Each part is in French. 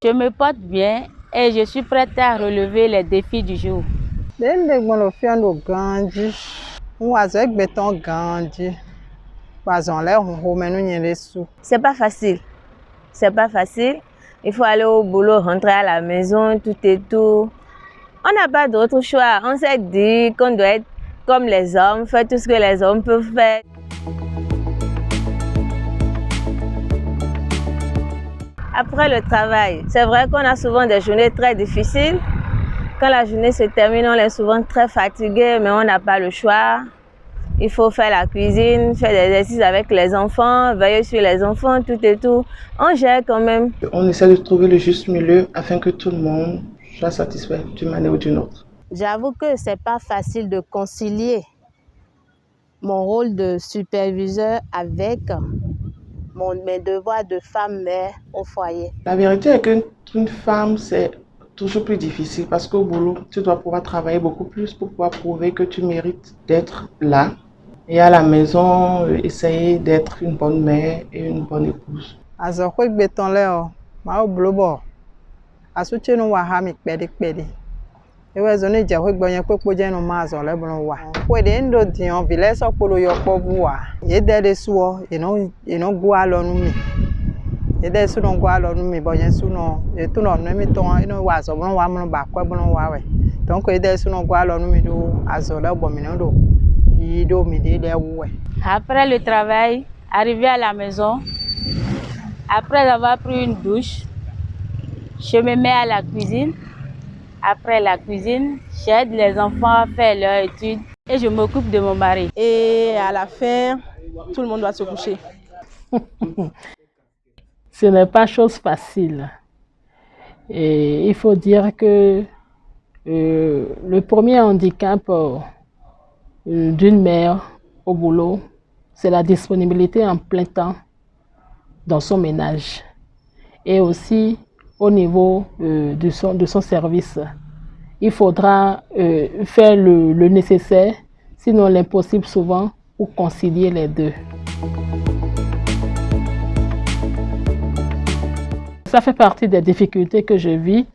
Je me porte bien et je suis prête à relever les défis du jour. C'est pas facile. C'est pas facile. Il faut aller au boulot, rentrer à la maison, tout et tout. On n'a pas d'autre choix. On s'est dit qu'on doit être comme les hommes, faire tout ce que les hommes peuvent faire. Après le travail, c'est vrai qu'on a souvent des journées très difficiles. Quand la journée se termine, on est souvent très fatigué, mais on n'a pas le choix. Il faut faire la cuisine, faire des exercices avec les enfants, veiller sur les enfants, tout et tout. On gère quand même. On essaie de trouver le juste milieu afin que tout le monde soit satisfait d'une manière ou d'une autre. J'avoue que c'est pas facile de concilier mon rôle de superviseur avec mes devoirs de femme mère au foyer. La vérité est qu'une femme, c'est toujours plus difficile parce qu'au boulot, tu dois pouvoir travailler beaucoup plus pour pouvoir prouver que tu mérites d'être là. Et à la maison, essayer d'être une bonne mère et une bonne épouse. Après le travail, arrivé à la maison, après avoir pris une douche, je me mets à la cuisine. Après la cuisine, j'aide les enfants à faire leurs études et je m'occupe de mon mari. Et à la fin, tout le monde doit se coucher. Ce n'est pas chose facile. Et il faut dire que le premier handicap d'une mère au boulot, c'est la disponibilité en plein temps dans son ménage et aussi au niveau de son service. Il faudra faire le nécessaire, sinon l'impossible souvent, pour concilier les deux. Ça fait partie des difficultés que je vis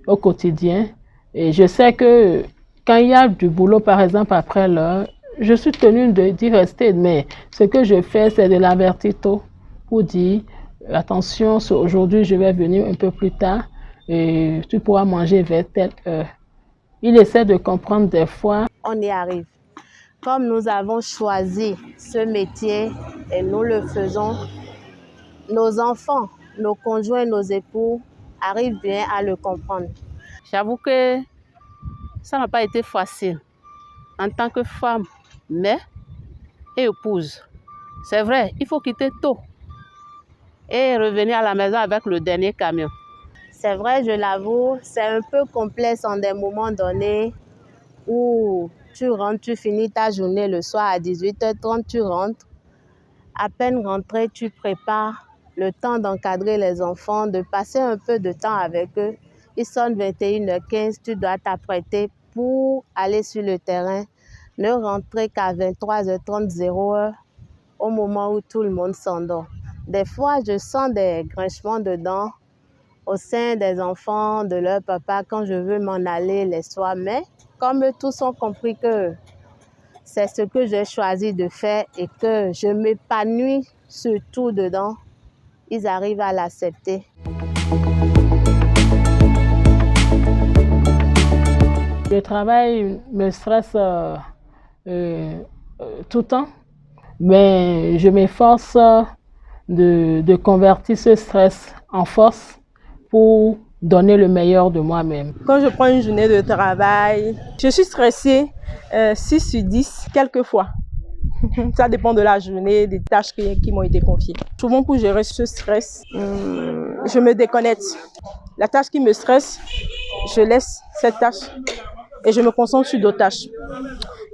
au quotidien. Et je sais que quand il y a du boulot, par exemple, après l'heure, je suis tenue d'y rester. Mais ce que je fais, c'est de l'avertir tôt pour dire, attention, aujourd'hui, je vais venir un peu plus tard et tu pourras manger vers telle heure. Il essaie de comprendre des fois. On y arrive. Comme nous avons choisi ce métier et nous le faisons, nos enfants, nos conjoints, nos époux arrivent bien à le comprendre. J'avoue que ça n'a pas été facile en tant que femme, mère et épouse. C'est vrai, il faut quitter tôt et revenir à la maison avec le dernier camion. C'est vrai, je l'avoue, c'est un peu complexe en des moments donnés où tu rentres, tu finis ta journée le soir à 18h30, tu rentres. À peine rentré, tu prépares le temps d'encadrer les enfants, de passer un peu de temps avec eux. Il sonne 21h15, tu dois t'apprêter pour aller sur le terrain, ne rentrer qu'à 23h30, 0h, au moment où tout le monde s'endort. Des fois, je sens des grinchements dedans au sein des enfants, de leur papa, quand je veux m'en aller les soirs. Mais comme eux tous ont compris que c'est ce que j'ai choisi de faire et que je m'épanouis surtout dedans, ils arrivent à l'accepter. Le travail me stresse tout le temps, mais je m'efforce de convertir ce stress en force pour donner le meilleur de moi-même. Quand je prends une journée de travail, je suis stressée 6 sur 10 quelquefois. Ça dépend de la journée, des tâches qui m'ont été confiées. Souvent pour gérer ce stress, je me déconnecte. La tâche qui me stresse, je laisse cette tâche et je me concentre sur d'autres tâches.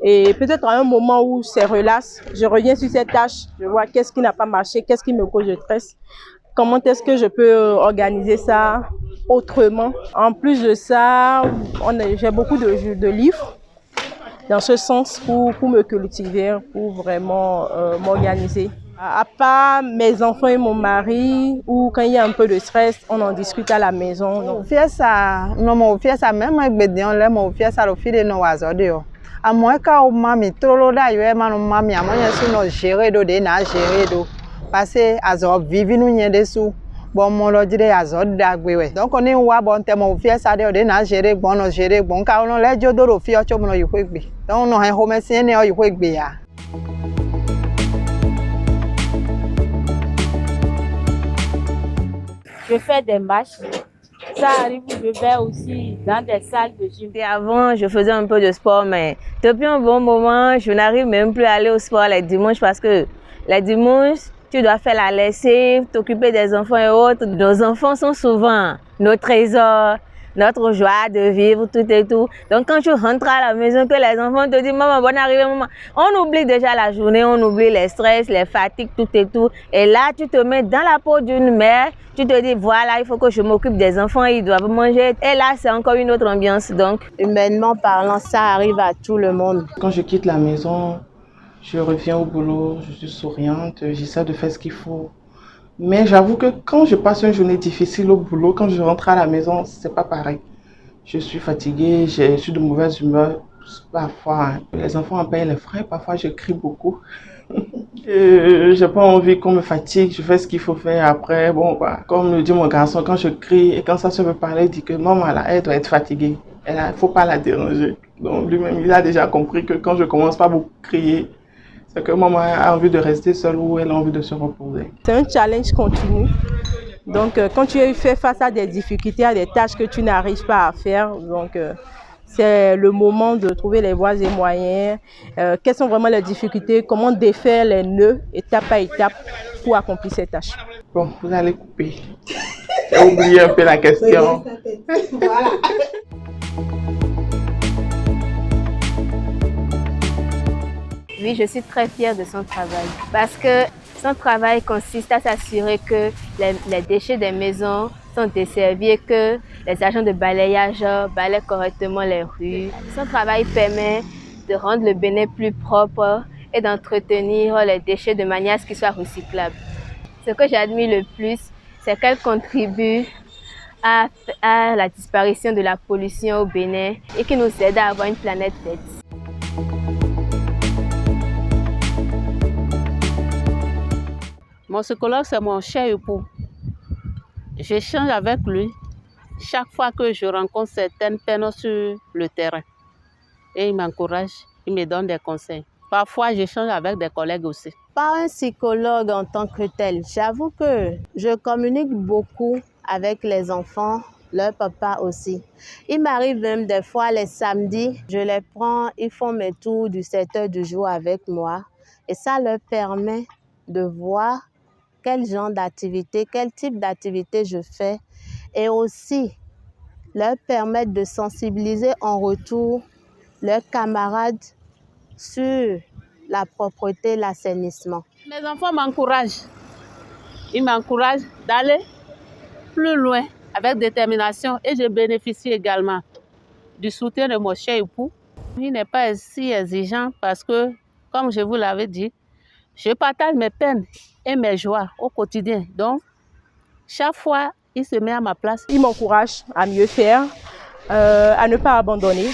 Et peut-être à un moment où c'est relax, je reviens sur cette tâche, je vois qu'est-ce qui n'a pas marché, qu'est-ce qui me cause de stress, comment est-ce que je peux organiser ça autrement. En plus de ça, j'ai beaucoup de livres dans ce sens pour me cultiver, pour vraiment m'organiser À part mes enfants et mon mari, ou quand il y a un peu de stress, on en discute à la maison. Donc. À moins qu'à mami trop d'ailleurs manu mami à moi je suis gérer do de na gérer do parce que azo vivi nous y dessous bon mon lo dire azo dagwe donc on est wa bon te mo fie ça de na gérer bon no gérer bon ka on le jo do ro fie ocho mo yo kwegbe donc no he home sin ne yo kwegbe ya. Je fais des marches. Ça arrive, je vais aussi dans des salles de gym. Et avant, je faisais un peu de sport, mais depuis un bon moment, je n'arrive même plus à aller au sport les dimanches parce que les dimanches, tu dois faire la lessive, t'occuper des enfants et autres. Nos enfants sont souvent nos trésors, notre joie de vivre, tout et tout. Donc quand tu rentres à la maison, que les enfants te disent « Maman, bonne arrivée, maman », on oublie déjà la journée, on oublie les stress, les fatigues, tout et tout. Et là, tu te mets dans la peau d'une mère, tu te dis « Voilà, il faut que je m'occupe des enfants, ils doivent manger ». Et là, c'est encore une autre ambiance. Donc, humainement parlant, ça arrive à tout le monde. Quand je quitte la maison, je reviens au boulot, je suis souriante, j'essaie de faire ce qu'il faut. Mais j'avoue que quand je passe une journée difficile au boulot, quand je rentre à la maison, c'est pas pareil. Je suis fatiguée, je suis de mauvaise humeur. Parfois, les enfants en payent les frais, parfois je crie beaucoup. J'ai pas envie qu'on me fatigue, je fais ce qu'il faut faire après. Bon, bah, comme le dit mon garçon, quand je crie et quand ça se veut parler, il dit que maman, là, elle doit être fatiguée. Il ne faut pas la déranger. Donc lui-même, il a déjà compris que quand je commence pas à beaucoup crier, c'est que maman a envie de rester seule ou elle a envie de se reposer. C'est un challenge continu. Donc, quand tu fais face à des difficultés, à des tâches que tu n'arrives pas à faire, donc c'est le moment de trouver les voies et moyens. Quelles sont vraiment les difficultés? Comment défaire les nœuds étape par étape pour accomplir ces tâches? Bon, vous allez couper. J'ai oublié un peu la question. Voilà. oui, je suis très fière de son travail parce que son travail consiste à s'assurer que les déchets des maisons sont desservis et que les agents de balayage balayent correctement les rues. Son travail permet de rendre le Bénin plus propre et d'entretenir les déchets de manière à ce qu'ils soient recyclables. Ce que j'admire le plus, c'est qu'elle contribue à la disparition de la pollution au Bénin et qui nous aide à avoir une planète verte. Mon psychologue, c'est mon cher époux. J'échange avec lui chaque fois que je rencontre certaines peines sur le terrain. Et il m'encourage, il me donne des conseils. Parfois, j'échange avec des collègues aussi. Pas un psychologue en tant que tel. J'avoue que je communique beaucoup avec les enfants, leur papa aussi. Il m'arrive même des fois les samedis, je les prends, ils font mes tours du 7h du jour avec moi. Et ça leur permet de voir quel genre d'activité, quel type d'activité je fais. Et aussi leur permettre de sensibiliser en retour leurs camarades sur la propreté, l'assainissement. Mes enfants m'encouragent. Ils m'encouragent d'aller plus loin avec détermination et je bénéficie également du soutien de mon cher époux. Il n'est pas si exigeant parce que, comme je vous l'avais dit, je partage mes peines et mes joies au quotidien. Donc, chaque fois, il se met à ma place. Il m'encourage à mieux faire, à ne pas abandonner,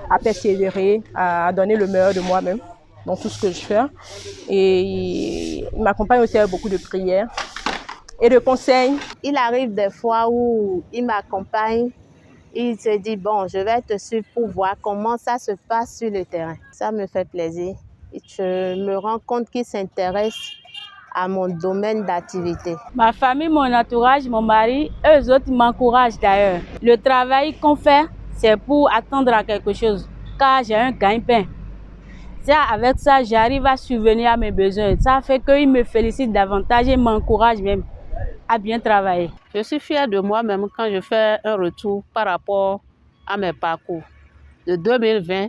à persévérer, à donner le meilleur de moi-même dans tout ce que je fais. Et il m'accompagne aussi avec beaucoup de prières et de conseils. Il arrive des fois où il m'accompagne, il se dit, bon, je vais te suivre pour voir comment ça se passe sur le terrain. Ça me fait plaisir. Je me rends compte qu'il s'intéresse à mon domaine d'activité. Ma famille, mon entourage, mon mari, eux autres m'encouragent d'ailleurs. Le travail qu'on fait, c'est pour attendre à quelque chose, car j'ai un gagne-pain. Avec ça, j'arrive à subvenir à mes besoins. Ça fait qu'ils me félicitent davantage et m'encouragent même à bien travailler. Je suis fière de moi-même quand je fais un retour par rapport à mes parcours. De 2020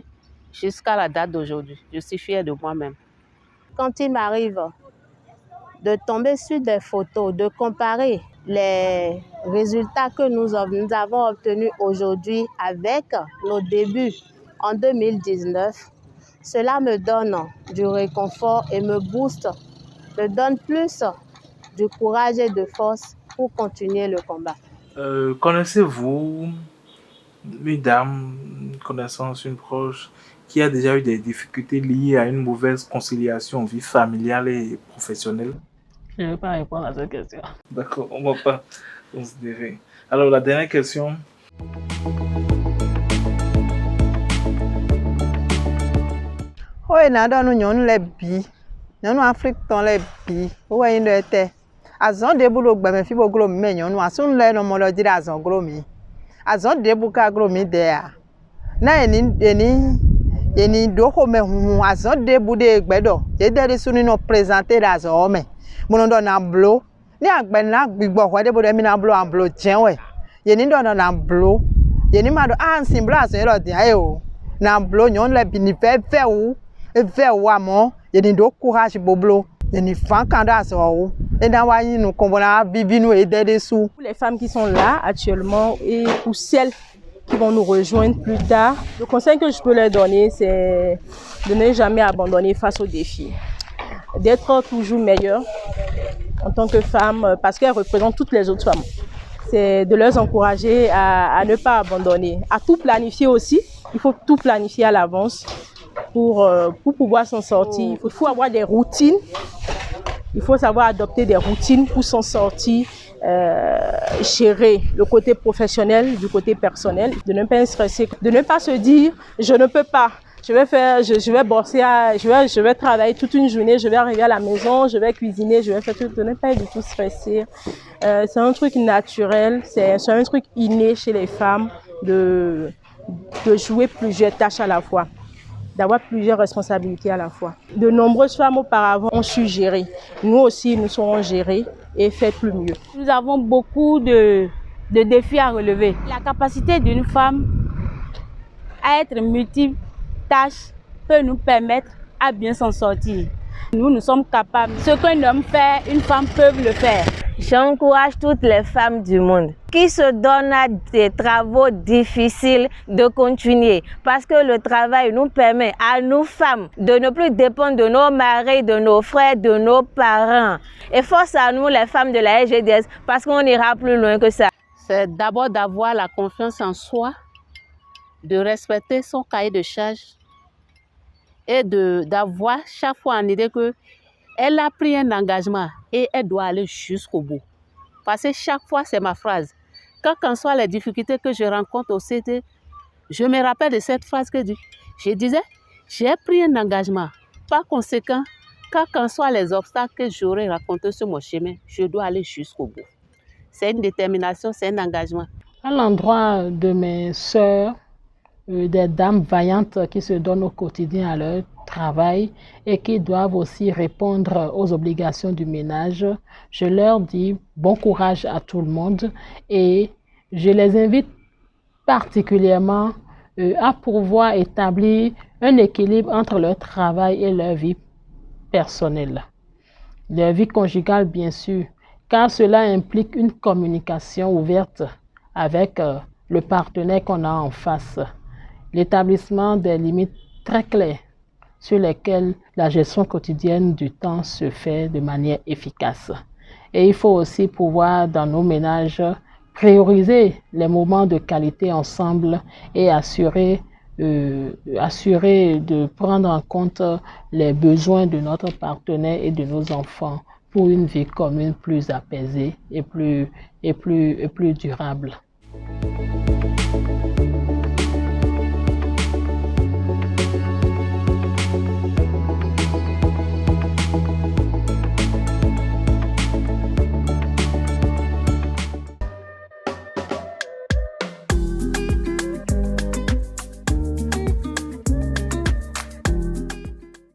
jusqu'à la date d'aujourd'hui, je suis fière de moi-même. Quand il m'arrive de tomber sur des photos, de comparer les résultats que nous avons obtenus aujourd'hui avec nos débuts en 2019, cela me donne du réconfort et me booste te donne plus de courage et de force pour continuer le combat. Connaissez-vous une dame, une connaissance, une proche qui a déjà eu des difficultés liées à une mauvaise conciliation vie familiale et professionnelle? Je ne vais pas répondre à cette question. D'accord, on ne va pas considérer. Alors, la dernière question. Oye na do nu nyɔnu le bi. Nyɔnu Afrikatɔ le bi. Wo yin do ete. Azɔ de bu lo gbeme fi bo glo me nyɔnu asun le no mo lo dira azɔ glo mi. Azɔ de bu ka glo mi de a. Na eni do ko me hu azɔ de bu de gbedo. Je de ri suni no présenter da azɔ me. Mo no do na blo. Ni agbe na gbigbo ho de bu de mi na blo an blo jenwe. Ye ni do na blo. Ye ni ma do ansin blo azɔ ro dia e o. Na blo nyɔnu le bi ni fe wu. Eve wa mo ye ni do courage boblo ye ni fan kan da so et dans wa yin ko bona bibi nous aider dessous. Pour les femmes qui sont là actuellement et pour celles qui vont nous rejoindre plus tard, le conseil que je peux leur donner, c'est de ne jamais abandonner face aux défis, d'être toujours meilleure en tant que femme parce qu'elles représentent toutes les autres femmes. C'est de les encourager à ne pas abandonner, à tout planifier aussi. Il faut tout planifier à l'avance. Pour pouvoir s'en sortir, il faut avoir des routines. Il faut savoir adopter des routines pour s'en sortir, gérer le côté professionnel du côté personnel, de ne pas stresser, de ne pas se dire je ne peux pas, je vais bosser, je vais travailler toute une journée, je vais arriver à la maison, je vais cuisiner, je vais faire tout, de ne pas du tout stresser. C'est un truc naturel, c'est un truc inné chez les femmes de jouer plusieurs tâches à la fois, d'avoir plusieurs responsabilités à la fois. De nombreuses femmes auparavant ont su gérer. Nous aussi, nous saurons gérer et faire plus mieux. Nous avons beaucoup de défis à relever. La capacité d'une femme à être multitâche peut nous permettre à bien s'en sortir. Nous sommes capables. Ce qu'un homme fait, une femme peut le faire. J'encourage toutes les femmes du monde qui se donnent à des travaux difficiles de continuer parce que le travail nous permet à nous femmes de ne plus dépendre de nos maris, de nos frères, de nos parents. Et force à nous les femmes de la SGDS parce qu'on ira plus loin que ça. C'est d'abord d'avoir la confiance en soi, de respecter son cahier de charge et d'avoir chaque fois en idée que elle a pris un engagement et elle doit aller jusqu'au bout. Parce que chaque fois, c'est ma phrase. Quelles qu'en soient les difficultés que je rencontre au CT, je me rappelle de cette phrase que je disais, j'ai pris un engagement. Par conséquent, quels qu'en soient les obstacles que j'aurais rencontrés sur mon chemin, je dois aller jusqu'au bout. C'est une détermination, c'est un engagement. À l'endroit de mes sœurs, des dames vaillantes qui se donnent au quotidien à leur travail et qui doivent aussi répondre aux obligations du ménage, je leur dis bon courage à tout le monde et je les invite particulièrement à pouvoir établir un équilibre entre leur travail et leur vie personnelle. Leur vie conjugale, bien sûr, car cela implique une communication ouverte avec le partenaire qu'on a en face. L'établissement des limites très claires sur lesquelles la gestion quotidienne du temps se fait de manière efficace. Et il faut aussi pouvoir, dans nos ménages, prioriser les moments de qualité ensemble et assurer de prendre en compte les besoins de notre partenaire et de nos enfants pour une vie commune plus apaisée et plus durable.